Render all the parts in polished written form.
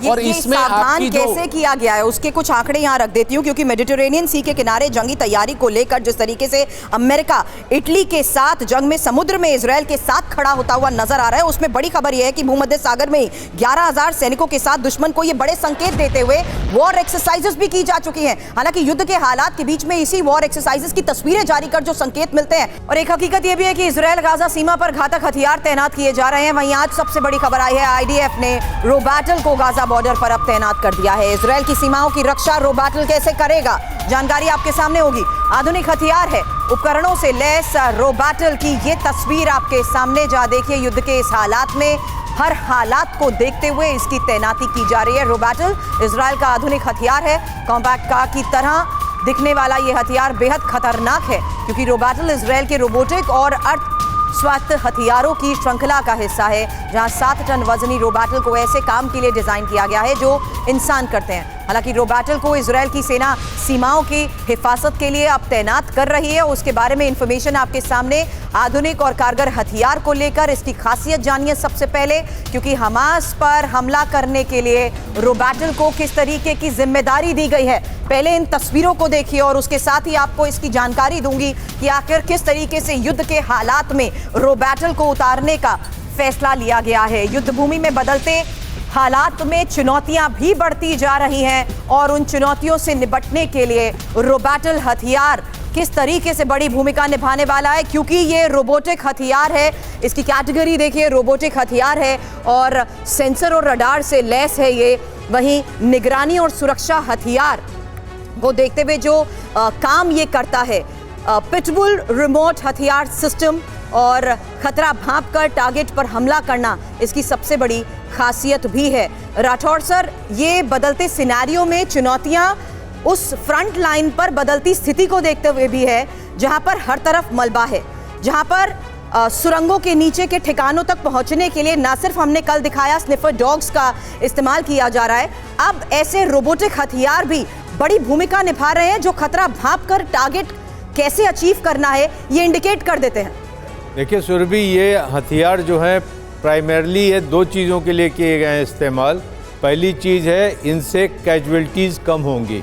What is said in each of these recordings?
और इसमें सावधान कैसे किया गया है उसके कुछ आंकड़े यहाँ रख देती हूँ, क्योंकि मेडिटेरेनियन सी के किनारे जंगी तैयारी को लेकर जिस तरीके से अमेरिका इटली के साथ जंग में समुद्र में इजरायल के साथ खड़ा होता हुआ नजर आ रहा है, उसमें बड़ी खबर यह है कि भूमध्य सागर में 11,000 सैनिकों के साथ दुश्मन को ये बड़े संकेत देते हुए वॉर एक्सरसाइजेस भी की जा चुकी हैं। हालांकि युद्ध के हालात के बीच में इसी वॉर एक्सरसाइजेस की तस्वीरें जारी कर जो संकेत मिलते हैं, और एक हकीकत यह भी है कि इजरायल गाजा सीमा पर घातक हथियार तैनात किए जा रहे हैं। वहीं आज सबसे बड़ी खबर आई है, आईडीएफ ने रोबैटल को गाजा बॉर्डर पर अब तैनात कर दिया है। इजरायल की सीमाओं की रक्षा रोबैटल कैसे करेगा, जानकारी आपके सामने होगी। आधुनिक हथियार है, उपकरणों से लैस रोबैटल की ये तस्वीर आपके सामने, जहां देखिए युद्ध के इस हालात में हर हालात को देखते हुए इसकी तैनाती की जा रही है। रोबैटल इजरायल का आधुनिक हथियार है। कॉम्पैक्ट कार की तरह दिखने वाला ये हथियार बेहद खतरनाक है, क्योंकि रोबैटल इजरायल के रोबोटिक और अर्ध स्वायत्त हथियारों की श्रृंखला का हिस्सा है, जहां 7 टन वजनी रोबैटल को ऐसे काम के लिए डिजाइन किया गया है जो इंसान करते हैं। हालांकि रोबैटल को इजरायल की सेना सीमाओं की हिफाजत के लिए अब तैनात कर रही है। उसके बारे में इंफॉर्मेशन आपके सामने, आधुनिक और कारगर हथियार को लेकर इसकी खासियत जानिए सबसे पहले, क्योंकि हमास पर हमला करने के लिए रोबैटल को किस तरीके की जिम्मेदारी दी गई है। पहले इन तस्वीरों को देखिए और उसके साथ ही आपको इसकी जानकारी दूंगी कि आखिर किस तरीके से युद्ध के हालात में रोबैटल को उतारने का फैसला लिया गया है। युद्ध भूमि में बदलते हालात में चुनौतियां भी बढ़ती जा रही हैं, और उन चुनौतियों से निपटने के लिए रोबैटल हथियार किस तरीके से बड़ी भूमिका निभाने वाला है, क्योंकि ये रोबोटिक हथियार है। इसकी कैटेगरी देखिए, रोबोटिक हथियार है और सेंसर और रडार से लैस है ये। वहीं निगरानी और सुरक्षा हथियार को देखते हुए जो काम ये करता है, पिटबुल रिमोट हथियार सिस्टम और खतरा भांप कर टारगेट पर हमला करना इसकी सबसे बड़ी खासियत भी है। राठौर सर, ये बदलते सिनेरियो में चुनौतियां उस फ्रंट लाइन पर बदलती स्थिति को देखते हुए भी है, जहां पर हर तरफ मलबा है, जहां पर सुरंगों के नीचे के ठिकानों तक पहुंचने के लिए ना सिर्फ हमने कल दिखाया स्निफर डॉग्स का इस्तेमाल किया जा रहा है, अब ऐसे रोबोटिक हथियार भी बड़ी भूमिका निभा रहे हैं, जो खतरा भांप कर टारगेट कैसे अचीव करना है ये इंडिकेट कर देते हैं। देखिए सुरभि, ये हथियार जो है प्राइमरली ये 2 चीज़ों के लिए किए गए हैं इस्तेमाल। पहली चीज़ है, इनसे कैजुअल्टीज़ कम होंगी।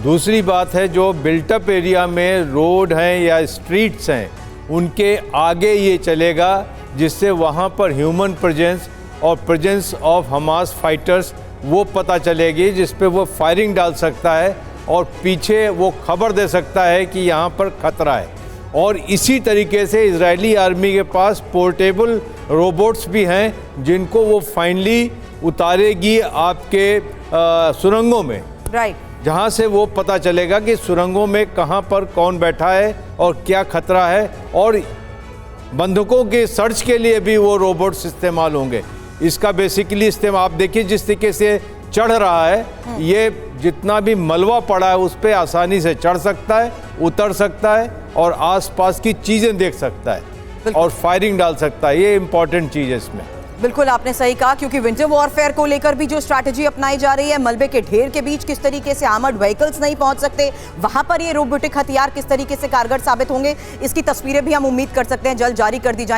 दूसरी बात है, जो बिल्टअप एरिया में रोड हैं या स्ट्रीट्स हैं उनके आगे ये चलेगा, जिससे वहाँ पर ह्यूमन प्रेजेंस और प्रेजेंस ऑफ हमास फाइटर्स वो पता चलेगी, जिस पे वो फायरिंग डाल सकता है और पीछे वो खबर दे सकता है कि यहाँ पर खतरा है। और इसी तरीके से इजरायली आर्मी के पास पोर्टेबल रोबोट्स भी हैं, जिनको वो फाइनली उतारेगी आपके सुरंगों में, राइट, जहाँ से वो पता चलेगा कि सुरंगों में कहाँ पर कौन बैठा है और क्या खतरा है। और बंदूकों के सर्च के लिए भी वो रोबोट्स इस्तेमाल होंगे। इसका बेसिकली इस्तेमाल आप देखिए, जिस तरीके से चढ़ रहा है, ये जितना भी मलबा पड़ा है उस पर आसानी से चढ़ सकता है, उतर सकता है और आसपास की चीज़ें देख सकता है और फायरिंग डाल सकता है। ये इंपॉर्टेंट चीज़ है इसमें। बिल्कुल आपने सही कहा, क्योंकि विंटर वॉरफेयर को लेकर भी जो स्ट्रैटेजी अपनाई जा रही है, मलबे के ढेर के बीच किस तरीके से आर्मर्ड व्हीकल्स नहीं पहुंच सकते, वहां पर ये रोबोटिक हथियार किस तरीके से कारगर साबित होंगे, इसकी तस्वीरें भी हम उम्मीद कर सकते हैं जल्द जारी कर दी जाएंगी।